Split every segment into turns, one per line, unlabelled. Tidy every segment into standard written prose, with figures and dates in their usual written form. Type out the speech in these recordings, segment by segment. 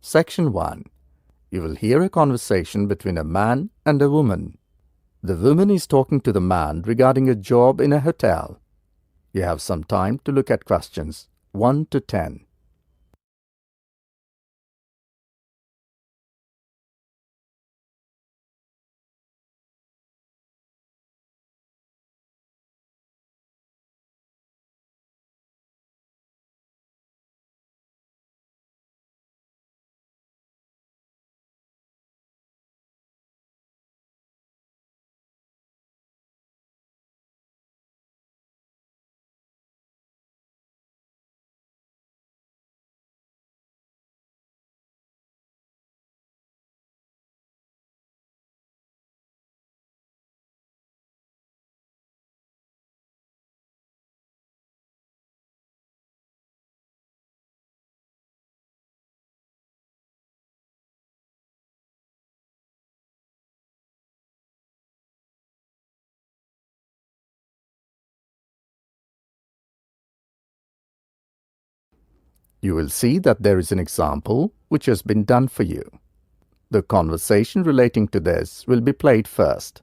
Section 1. You will hear a conversation between a man and a woman. The woman is talking to the man regarding a job in a hotel. You have some time to look at questions 1 to 10. You will see that there is an example which has been done for you. The conversation relating to this will be played first.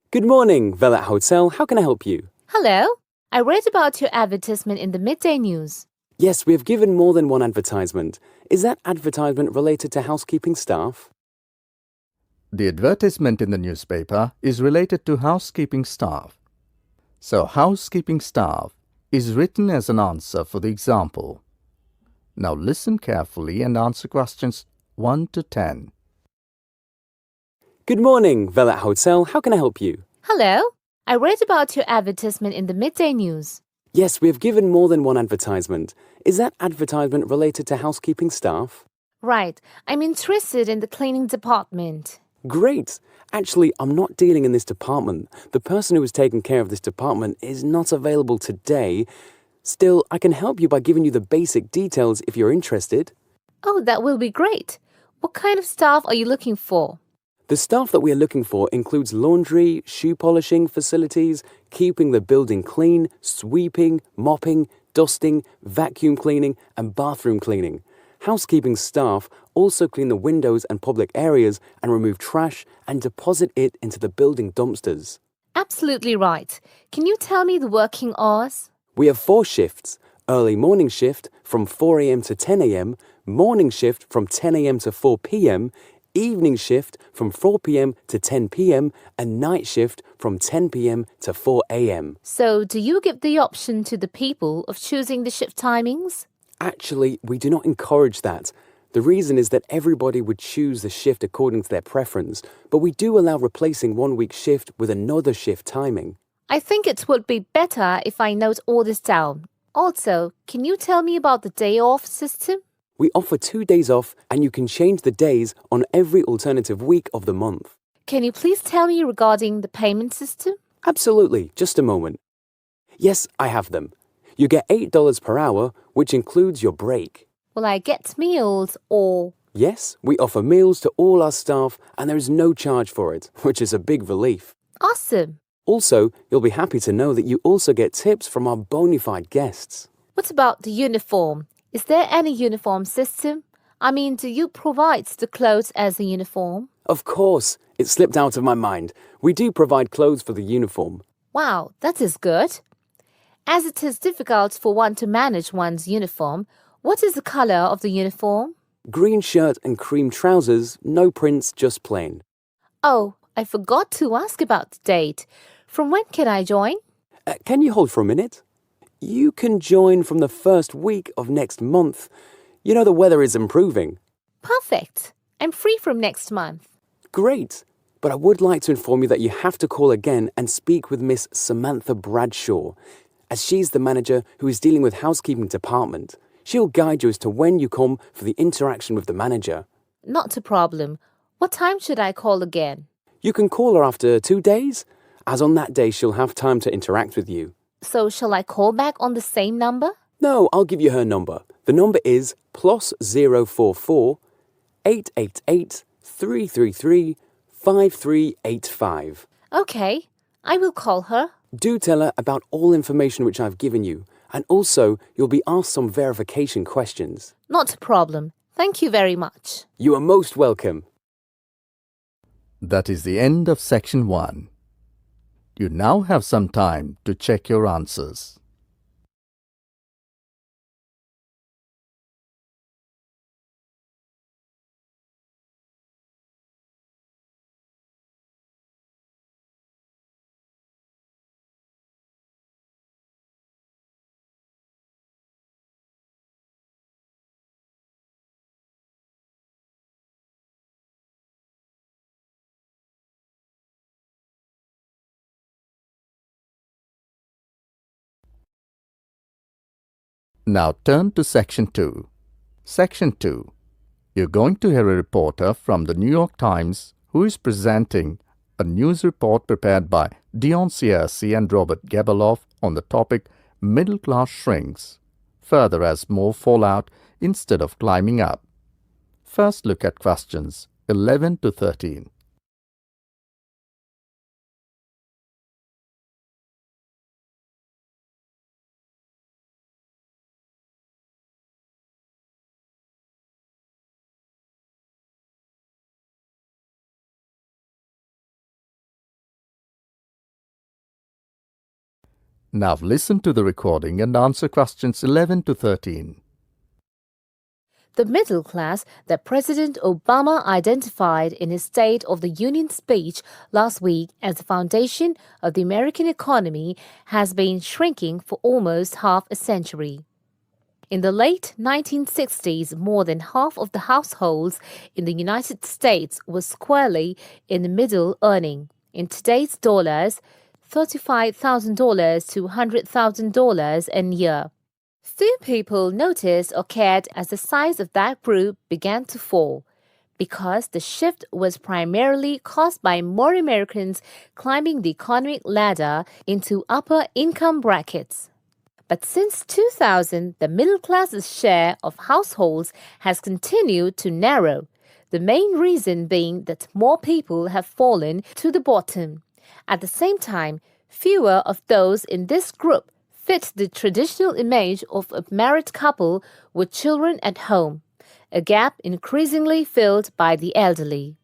Good morning, Velat Hotel. How can I help you?
Hello. I read about your advertisement in the midday news.
Yes, we have given more than one advertisement. Is that advertisement related to housekeeping staff?
The advertisement in the newspaper is related to housekeeping staff. So, housekeeping staff is written as an answer for the example. Now listen carefully and answer questions 1 to 10.
Good morning, Velat Hotel. How can I help you?
Hello. I read about your advertisement in the midday news.
Yes, we have given more than one advertisement. Is that advertisement related to housekeeping staff?
Right. I'm interested in the cleaning department.
Great. Actually, I'm not dealing in this department. The person who is taking care of this department is not available today. Still, I can help you by giving you the basic details if you're interested.
Oh, that will be great. What kind of staff are you looking for?
The staff that we are looking for includes laundry, shoe polishing facilities, keeping the building clean, sweeping, mopping, dusting, vacuum cleaning, and bathroom cleaning. Housekeeping staff also clean the windows and public areas and remove trash and deposit it into the building dumpsters.
Absolutely right. Can you tell me the working hours?
We have 4 shifts: early morning shift from 4 a.m. to 10 a.m., morning shift from 10 a.m. to 4 p.m., evening shift from 4 p.m. to 10 p.m., and night shift from 10 p.m. to 4 a.m.
So, do you give the option to the people of choosing the shift timings?
Actually, we do not encourage that. The reason is that everybody would choose the shift according to their preference, but we do allow replacing one week's shift with another shift timing.
I think it would be better if I note all this down. Also, can you tell me about the day off system?
We offer 2 days off and you can change the days on every alternative week of the month.
Can you please tell me regarding the payment system?
Absolutely, just a moment. Yes, I have them. You get $8 per hour, which includes your break.
Will I get meals or...
Yes, we offer meals to all our staff and there is no charge for it, which is a big relief.
Awesome.
Also, you'll be happy to know that you also get tips from our bona fide guests.
What about the uniform? Is there any uniform system? I mean, do you provide the clothes as a uniform?
Of course, it slipped out of my mind. We do provide clothes for the uniform.
Wow, that is good. As it is difficult for one to manage one's uniform, what is the color of the uniform?
Green shirt and cream trousers, no prints, just plain.
Oh, I forgot to ask about the date. From when can I join?
Can you hold for a minute? You can join from the first week of next month. You know the weather is improving.
Perfect. I'm free from next month.
Great. But I would like to inform you that you have to call again and speak with Miss Samantha Bradshaw, as she's the manager who is dealing with housekeeping department. She'll guide you as to when you come for the interaction with the manager.
Not a problem. What time should I call again?
You can call her after 2 days, as on that day she'll have time to interact with you.
So shall I call back on the same number?
No, I'll give you her number. The number is +044 888 333 5385.
Okay, I will call her.
Do tell her about all information which I've given you, and also you'll be asked some verification questions.
Not a problem. Thank you very much.
You are most welcome.
That is the end of section 1. You now have some time to check your answers. Now turn to section 2. Section 2. You're going to hear a reporter from the New York Times who is presenting a news report prepared by Dion Searcy and Robert Gebeloff on the topic Middle Class Shrinks, further as more fall out instead of climbing up. First look at questions 11 to 13. Now listen to the recording and answer questions 11 to 13.
The middle class that President Obama identified in his State of the Union speech last week as the foundation of the American economy has been shrinking for almost half a century. In the late 1960s, more than half of the households in the United States were squarely in the middle, earning, in today's dollars, $35,000 to $100,000 a year. Few people noticed or cared as the size of that group began to fall, because the shift was primarily caused by more Americans climbing the economic ladder into upper income brackets. But since 2000, the middle class's share of households has continued to narrow, the main reason being that more people have fallen to the bottom. At the same time, fewer of those in this group fit the traditional image of a married couple with children at home, a gap increasingly filled by the elderly.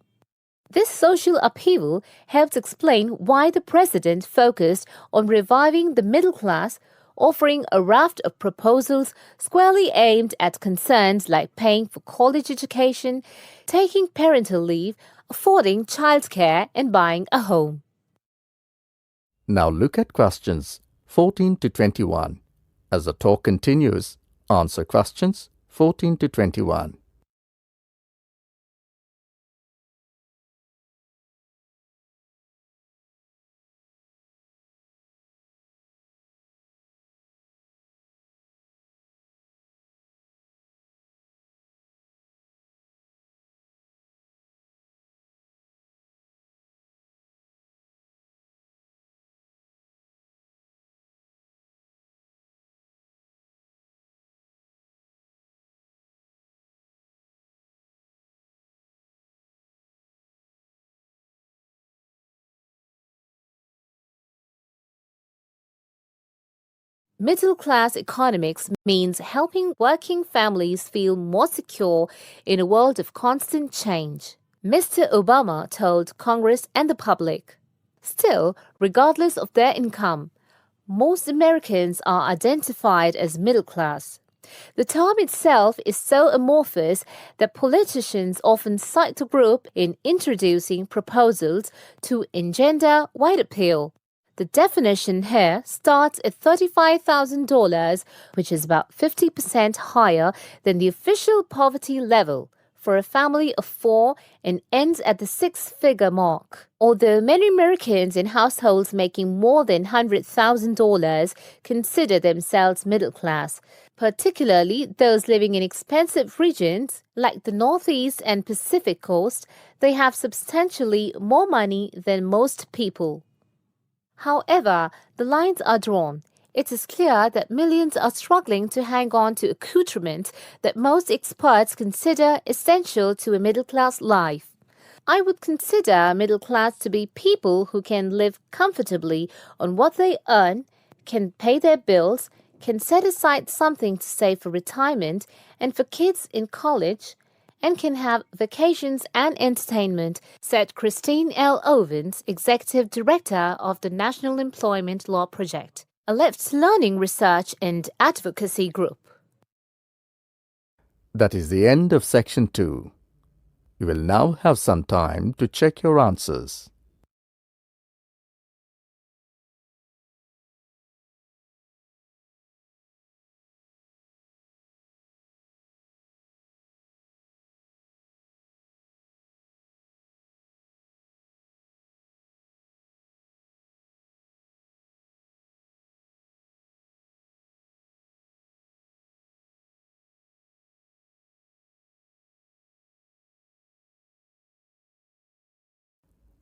This social upheaval helps explain why the president focused on reviving the middle class, offering a raft of proposals squarely aimed at concerns like paying for college education, taking parental leave, affording childcare, and buying a home.
Now look at questions 14 to 21. As the talk continues, answer questions 14 to 21.
Middle-class economics means helping working families feel more secure in a world of constant change, Mr. Obama told Congress and the public. Still, regardless of their income, most Americans are identified as middle class. The term itself is so amorphous that politicians often cite the group in introducing proposals to engender wide appeal. The definition here starts at $35,000, which is about 50% higher than the official poverty level for a family of 4 and ends at the 6-figure mark. Although many Americans in households making more than $100,000 consider themselves middle class, particularly those living in expensive regions like the Northeast and Pacific Coast, they have substantially more money than most people. However, the lines are drawn. It is clear that millions are struggling to hang on to accoutrements that most experts consider essential to a middle-class life. I would consider middle class to be people who can live comfortably on what they earn, can pay their bills, can set aside something to save for retirement and for kids in college, and can have vacations and entertainment, said Christine L. Owens, Executive Director of the National Employment Law Project, a lift learning research and advocacy group.
That is the end of section 2. You will now have some time to check your answers.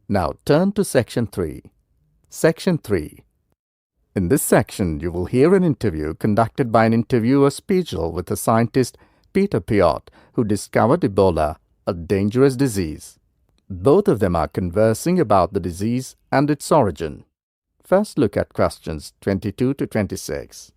Now turn to section 3. Section 3. In this section, you will hear an interview conducted by an interviewer Spiegel with the scientist Peter Piot, who discovered Ebola, a dangerous disease. Both of them are conversing about the disease and its origin. First, look at questions 22 to 26.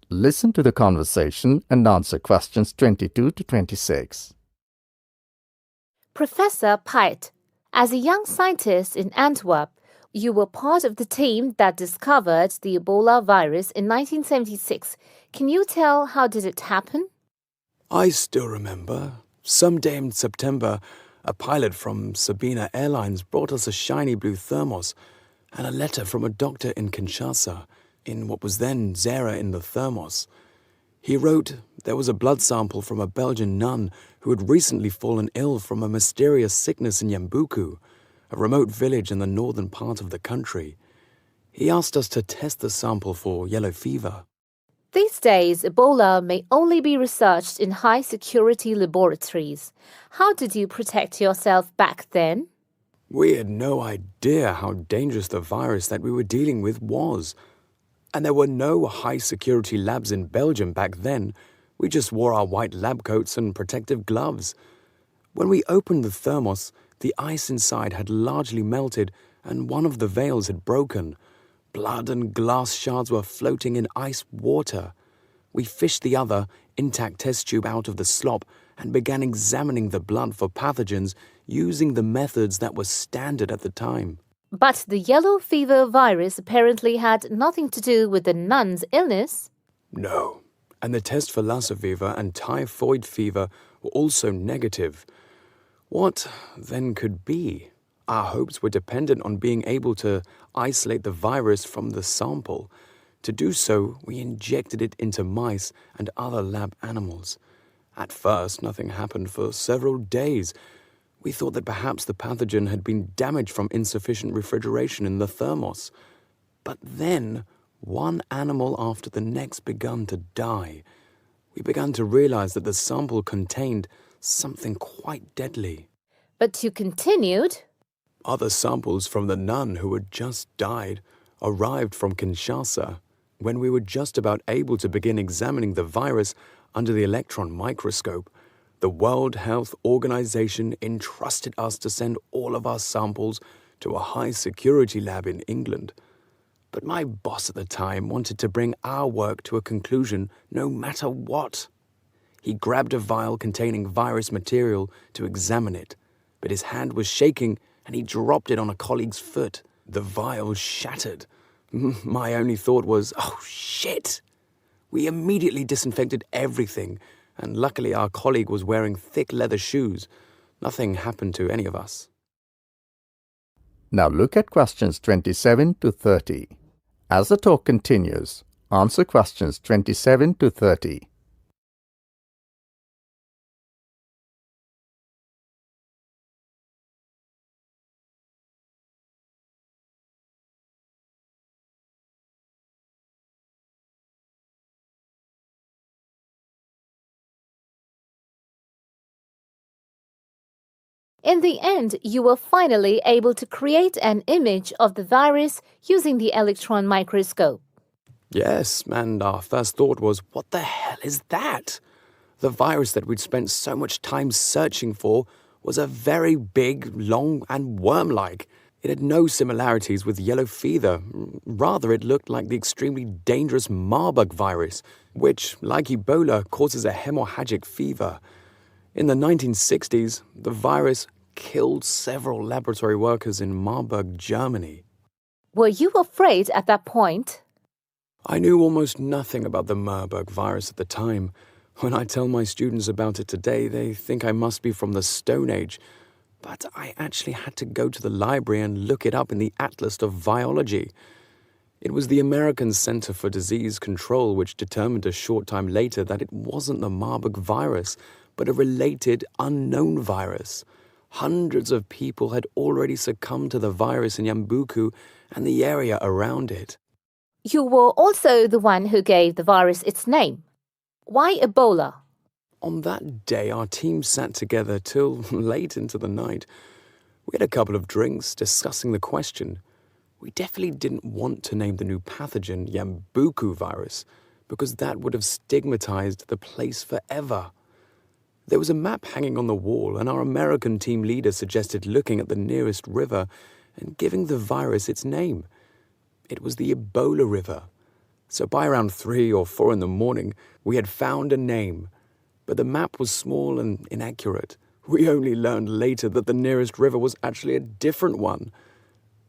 Listen to the conversation and answer questions 22 to 26.
Professor Piot, as a young scientist in Antwerp, you were part of the team that discovered the Ebola virus in 1976. Can you tell how did it happen?
I still remember. Some day in September, a pilot from Sabina Airlines brought us a shiny blue thermos and a letter from a doctor in Kinshasa, in what was then Zara in the thermos. He wrote there was a blood sample from a Belgian nun who had recently fallen ill from a mysterious sickness in Yambuku, a remote village in the northern part of the country. He asked us to test the sample for yellow fever.
These days, Ebola may only be researched in high-security laboratories. How did you protect yourself back then?
We had no idea how dangerous the virus that we were dealing with was. And there were no high-security labs in Belgium back then. We just wore our white lab coats and protective gloves. When we opened the thermos, the ice inside had largely melted and one of the valves had broken. Blood and glass shards were floating in ice water. We fished the other, intact test tube out of the slop and began examining the blood for pathogens using the methods that were standard at the time.
But the yellow fever virus apparently had nothing to do with the nun's illness.
No, and the test for Lassa fever and typhoid fever were also negative. What then could be? Our hopes were dependent on being able to isolate the virus from the sample. To do so, we injected it into mice and other lab animals. At first, nothing happened for several days. We thought that perhaps the pathogen had been damaged from insufficient refrigeration in the thermos. But then, one animal after the next began to die. We began to realize that the sample contained something quite deadly.
But you continued.
Other samples from the nun who had just died arrived from Kinshasa. When we were just about able to begin examining the virus under the electron microscope, the World Health Organization entrusted us to send all of our samples to a high-security lab in England. But my boss at the time wanted to bring our work to a conclusion no matter what. He grabbed a vial containing virus material to examine it, but his hand was shaking and he dropped it on a colleague's foot. The vial shattered. My only thought was, oh shit! We immediately disinfected everything, and luckily our colleague was wearing thick leather shoes. Nothing happened to any of us.
Now look at questions 27 to 30. As the talk continues, answer questions 27 to 30.
In the end, you were finally able to create an image of the virus using the electron microscope.
Yes, and our first thought was, what the hell is that? The virus that we'd spent so much time searching for was a very big, long, and worm-like. It had no similarities with yellow fever. Rather, it looked like the extremely dangerous Marburg virus, which, like Ebola, causes a hemorrhagic fever. In the 1960s, the virus killed several laboratory workers in Marburg, Germany.
Were you afraid at that point?
I knew almost nothing about the Marburg virus at the time. When I tell my students about it today, they think I must be from the Stone Age. But I actually had to go to the library and look it up in the Atlas of Virology. It was the American Center for Disease Control which determined a short time later that it wasn't the Marburg virus, but a related unknown virus. Hundreds of people had already succumbed to the virus in Yambuku and the area around it.
You were also the one who gave the virus its name. Why Ebola?
On that day, our team sat together till late into the night. We had a couple of drinks discussing the question. We definitely didn't want to name the new pathogen Yambuku virus because that would have stigmatized the place forever. There was a map hanging on the wall, and our American team leader suggested looking at the nearest river and giving the virus its name. It was the Ebola River. So by around 3 or 4 in the morning, we had found a name. But the map was small and inaccurate. We only learned later that the nearest river was actually a different one.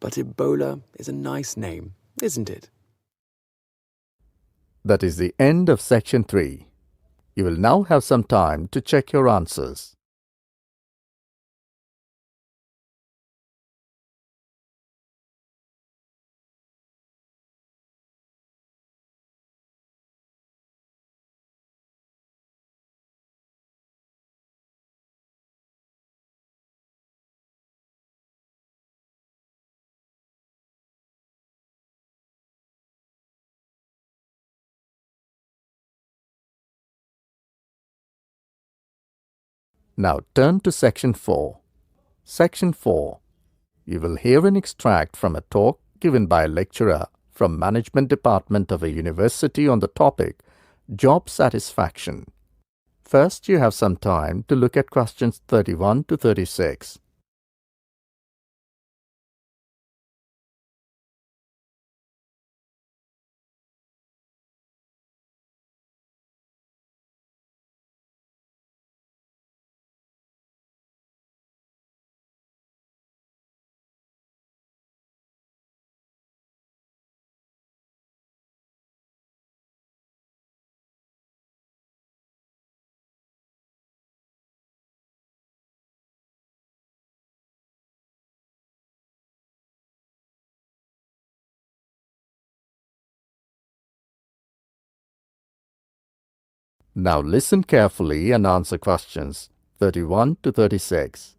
But Ebola is a nice name, isn't it?
That is the end of section 3. You will now have some time to check your answers. Now turn to section 4. Section 4. You will hear an extract from a talk given by a lecturer from Management Department of a university on the topic Job Satisfaction. First, you have some time to look at questions 31 to 36. Now listen carefully and answer questions 31 to 36.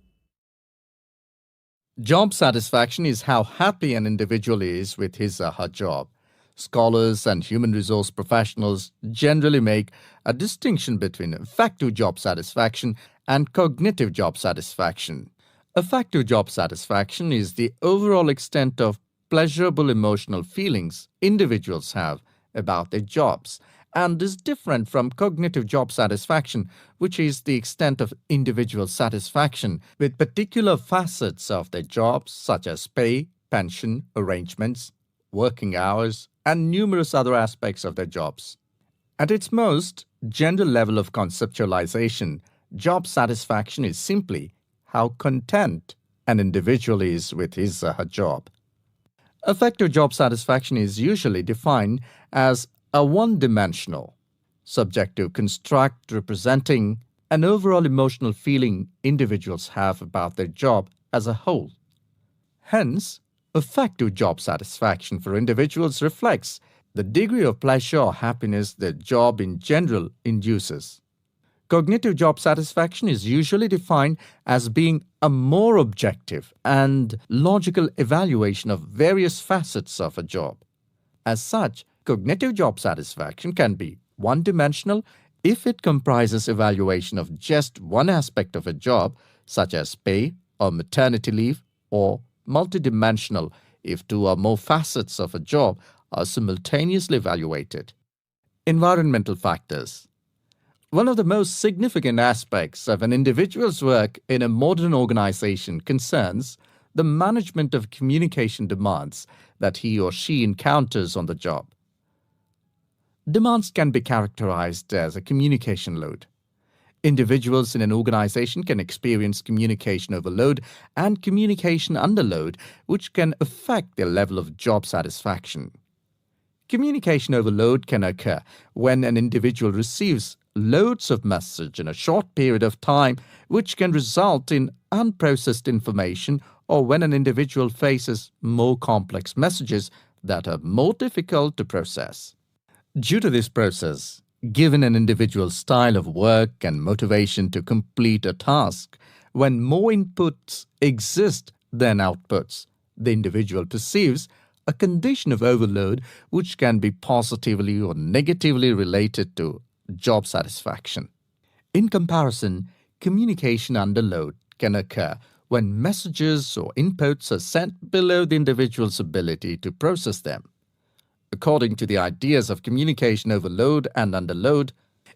Job satisfaction is how happy an individual is with his or her job. Scholars and human resource professionals generally make a distinction between affective job satisfaction and cognitive job satisfaction. Affective job satisfaction is the overall extent of pleasurable emotional feelings individuals have about their jobs and is different from cognitive job satisfaction, which is the extent of individual satisfaction with particular facets of their jobs such as pay, pension, arrangements, working hours, and numerous other aspects of their jobs. At its most general level of conceptualization, job satisfaction is simply how content an individual is with his or her job. Affective job satisfaction is usually defined as a one-dimensional, subjective construct representing an overall emotional feeling individuals have about their job as a whole. Hence, affective job satisfaction for individuals reflects the degree of pleasure or happiness their job in general induces. Cognitive job satisfaction is usually defined as being a more objective and logical evaluation of various facets of a job. As such, cognitive job satisfaction can be one-dimensional if it comprises evaluation of just one aspect of a job, such as pay, or maternity leave, or multidimensional if two or more facets of a job are simultaneously evaluated. Environmental factors. One of the most significant aspects of an individual's work in a modern organization concerns the management of communication demands that he or she encounters on the job. Demands can be characterized as a communication load. Individuals in an organization can experience communication overload and communication underload, which can affect their level of job satisfaction. Communication overload can occur when an individual receives loads of message in a short period of time, which can result in unprocessed information, or when an individual faces more complex messages that are more difficult to process. Due to this process, given an individual's style of work and motivation to complete a task, when more inputs exist than outputs, the individual perceives a condition of overload which can be positively or negatively related to job satisfaction. In comparison, communication underload can occur when messages or inputs are sent below the individual's ability to process them. According to the ideas of communication overload and underload,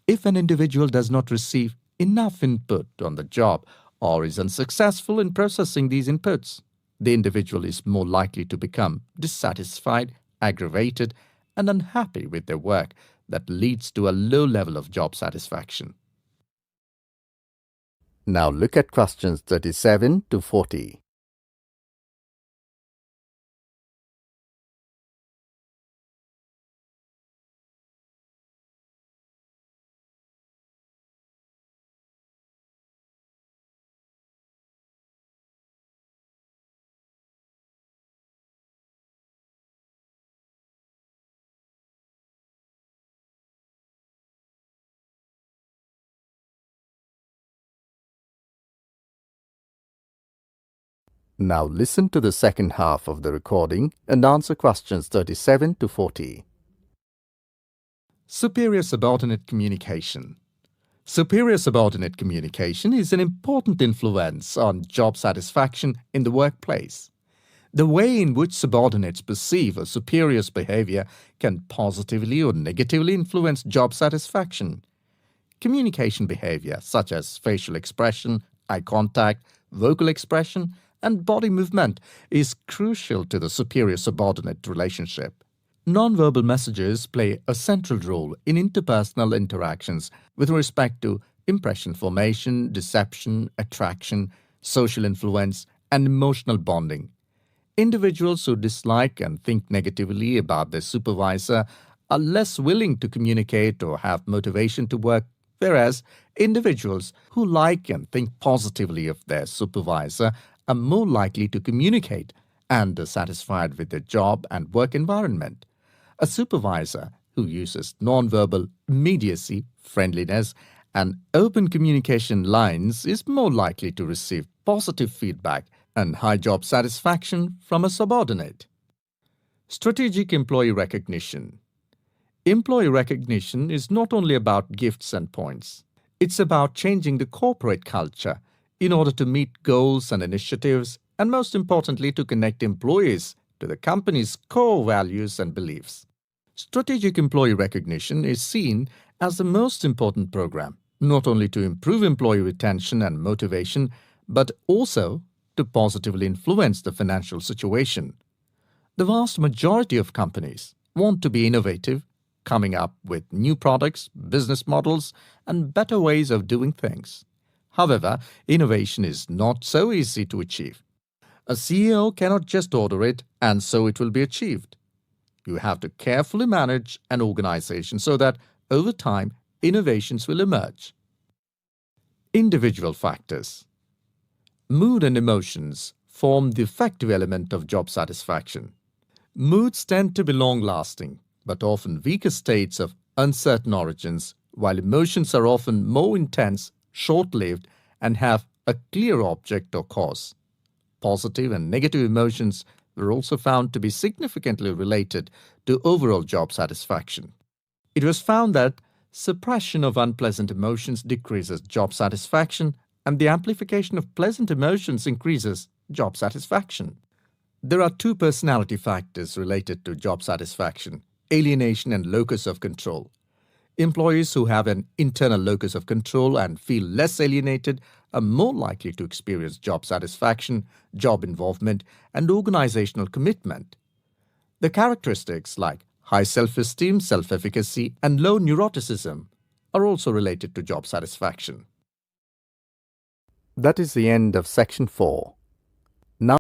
if an individual does not receive enough input on the job or is unsuccessful in processing these inputs, the individual is more likely to become dissatisfied, aggravated, and unhappy with their work that leads to a low level of job satisfaction. Now look at questions 37 to 40. Now listen to the second half of the recording and answer questions 37 to 40. Superior-subordinate communication. Superior-subordinate communication is an important influence on job satisfaction in the workplace. The way in which subordinates perceive a superior's behavior can positively or negatively influence job satisfaction. Communication behavior, such as facial expression, eye contact, vocal expression, and body movement, is crucial to the superior-subordinate relationship. Nonverbal messages play a central role in interpersonal interactions with respect to impression formation, deception, attraction, social influence, and emotional bonding. Individuals who dislike and think negatively about their supervisor are less willing to communicate or have motivation to work, whereas individuals who like and think positively of their supervisor are more likely to communicate and are satisfied with their job and work environment. A supervisor who uses nonverbal immediacy, friendliness, and open communication lines is more likely to receive positive feedback and high job satisfaction from a subordinate. Strategic employee recognition. Employee recognition is not only about gifts and points. It's about changing the corporate culture in order to meet goals and initiatives, and most importantly, to connect employees to the company's core values and beliefs. Strategic employee recognition is seen as the most important program, not only to improve employee retention and motivation, but also to positively influence the financial situation. The vast majority of companies want to be innovative, coming up with new products, business models, and better ways of doing things. However, innovation is not so easy to achieve. A CEO cannot just order it and so it will be achieved. You have to carefully manage an organization so that over time, innovations will emerge. Individual factors. Mood and emotions form the effective element of job satisfaction. Moods tend to be long-lasting, but often weaker states of uncertain origins, while emotions are often more intense, short-lived, and have a clear object or cause. Positive and negative emotions were also found to be significantly related to overall job satisfaction. It was found that suppression of unpleasant emotions decreases job satisfaction and the amplification of pleasant emotions increases job satisfaction. There are two personality factors related to job satisfaction: alienation and locus of control. Employees who have an internal locus of control and feel less alienated are more likely to experience job satisfaction, job involvement, and organizational commitment. The characteristics like high self-esteem, self-efficacy, and low neuroticism are also related to job satisfaction. That is the end of section 4. Now